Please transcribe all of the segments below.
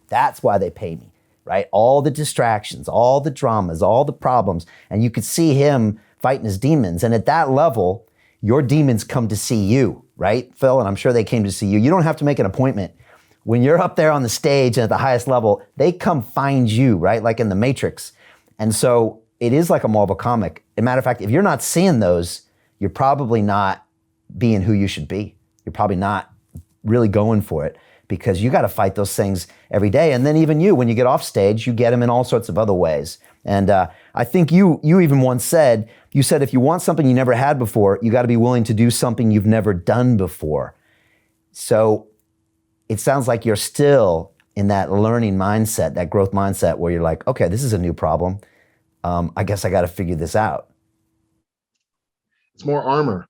That's why they pay me, right? All the distractions, all the dramas, all the problems. And you could see him fighting his demons. And at that level, your demons come to see you, right, Phil? And I'm sure they came to see you. You don't have to make an appointment. When you're up there on the stage and at the highest level, they come find you, right? Like in the Matrix. And so it is like a Marvel comic. As a matter of fact, if you're not seeing those, you're probably not being who you should be. You're probably not really going for it, because you got to fight those things every day. And then even you, when you get off stage, you get them in all sorts of other ways. And I think you even once said, if you want something you never had before, you got to be willing to do something you've never done before. So it sounds like you're still in that learning mindset, that growth mindset, where you're like, okay, this is a new problem. I guess I got to figure this out. It's more armor.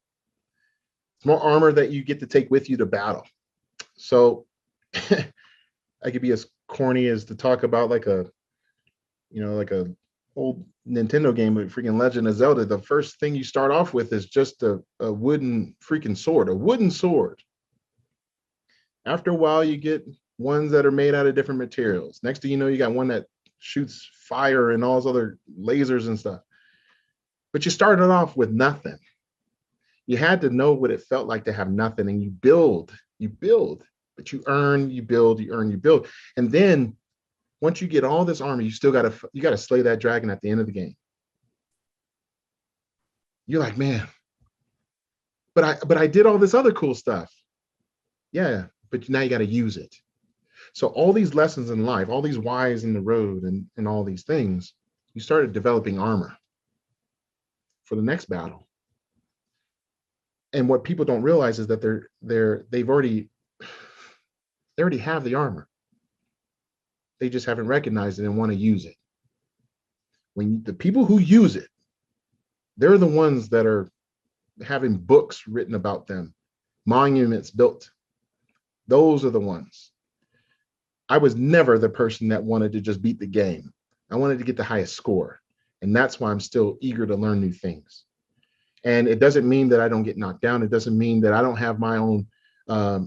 It's more armor that you get to take with you to battle. So I could be as corny as to talk about like a old Nintendo game with freaking Legend of Zelda. The first thing you start off with is just a wooden freaking sword, a wooden sword. After a while, you get ones that are made out of different materials. Next thing you know, you got one that shoots fire and all those other lasers and stuff. But you started off with nothing. You had to know what it felt like to have nothing, and you build, but you earn, you build, you earn, you build. And then once you get all this armor, you still gotta slay that dragon at the end of the game. You're like, man, but I did all this other cool stuff. Yeah, but now you got to use it. So all these lessons in life, all these whys in the road, and all these things, you started developing armor for the next battle. And what people don't realize is that they already have the armor. They just haven't recognized it and want to use it. When the people who use it, they're the ones that are having books written about them, monuments built. Those are the ones. I was never the person that wanted to just beat the game. I wanted to get the highest score. And that's why I'm still eager to learn new things. And it doesn't mean that I don't get knocked down. It doesn't mean that I don't have my own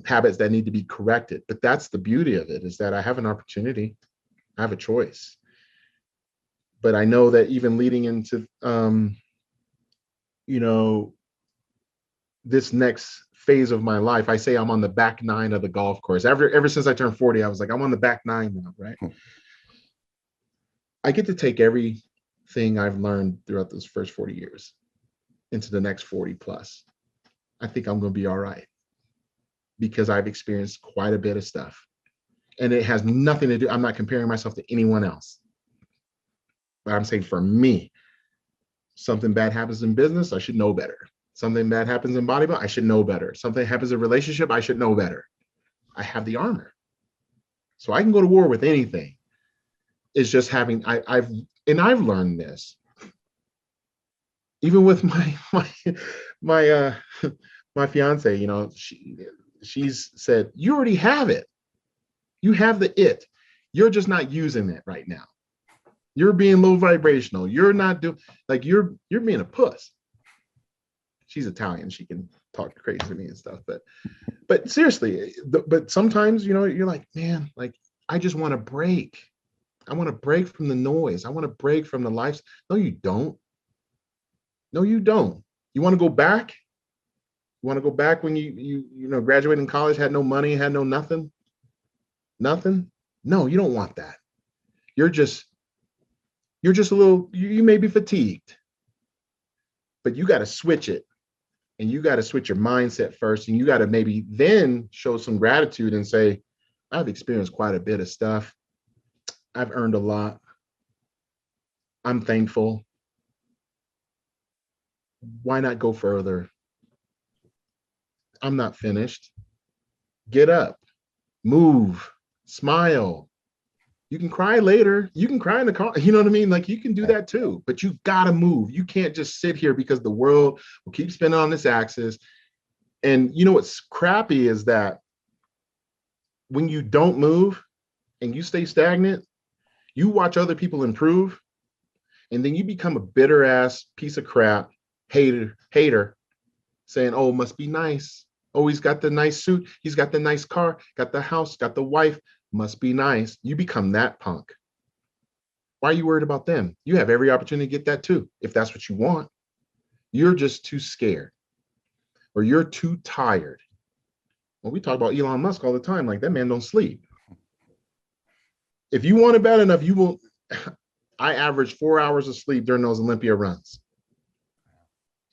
habits that need to be corrected. But that's the beauty of it, is that I have an opportunity. I have a choice. But I know that even leading into, this next phase of my life, I say I'm on the back nine of the golf course. Ever since I turned 40, I was like, I'm on the back nine now, right? I get to take everything I've learned throughout those first 40 years into the next 40 plus. I think I'm going to be all right, because I've experienced quite a bit of stuff, and it has nothing to do. I'm not comparing myself to anyone else, but I'm saying for me, something bad happens in business, I should know better. Something bad happens in bodybuilding, I should know better. Something happens in a relationship, I should know better. I have the armor, so I can go to war with anything. It's just having, I've learned this. Even with my fiance, she's said, you already have it. You have the it. You're just not using it right now. You're being low vibrational. You're not doing, like, you're being a puss. She's Italian. She can talk crazy to me and stuff. But seriously, but sometimes, you're like, man, like, I just want to break. I want to break from the noise. I want to break from the life. No, you don't. No, you don't. You want to go back? You want to go back when you graduated in college, had no money, had no nothing? Nothing? No, you don't want that. You're just a little, you may be fatigued, but you got to switch it. And you got to switch your mindset first. And you got to maybe then show some gratitude and say, I've experienced quite a bit of stuff. I've earned a lot. I'm thankful. Why not go further? I'm not finished. Get up, move, smile. You can cry later. You can cry in the car. You know what I mean? Like, you can do that too, but you gotta move. You can't just sit here, because the world will keep spinning on this axis. And what's crappy is that when you don't move and you stay stagnant, you watch other people improve, and then you become a bitter ass piece of crap, hater, saying, oh, must be nice. Oh, he's got the nice suit. He's got the nice car, got the house, got the wife. must be nice. You become that punk. Why are you worried about them? You have every opportunity to get that too, if that's what you want. You're just too scared, or you're too tired. Well, we talk about Elon Musk all the time. Like, that man don't sleep. If you want it bad enough, you will. I average 4 hours of sleep during those Olympia runs.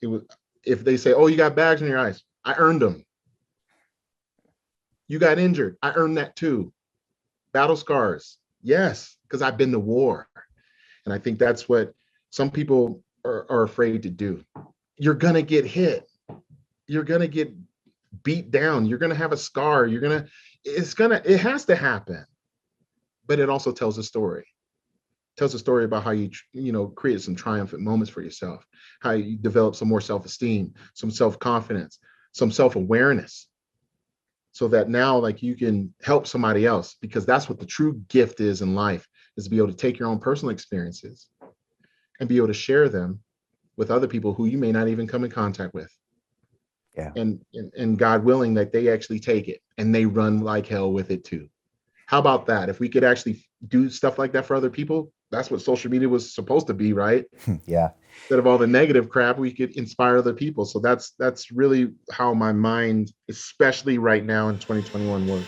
It was, if they say, oh, you got bags in your eyes, I earned them. You got injured, I earned that too. Battle scars, yes, because I've been to war. And I think that's what some people are afraid to do. You're gonna get hit. You're gonna get beat down. You're gonna have a scar. It has to happen. But it also tells a story. It tells a story about how you created some triumphant moments for yourself, how you develop some more self-esteem, some self-confidence, some self-awareness, so that now, like, you can help somebody else, because that's what the true gift is in life, is to be able to take your own personal experiences and be able to share them with other people who you may not even come in contact with. Yeah. And God willing, that they actually take it and they run like hell with it too. How about that? If we could actually do stuff like that for other people, that's what social media was supposed to be, right? Yeah. Instead of all the negative crap, we could inspire other people. So that's really how my mind, especially right now in 2021, works.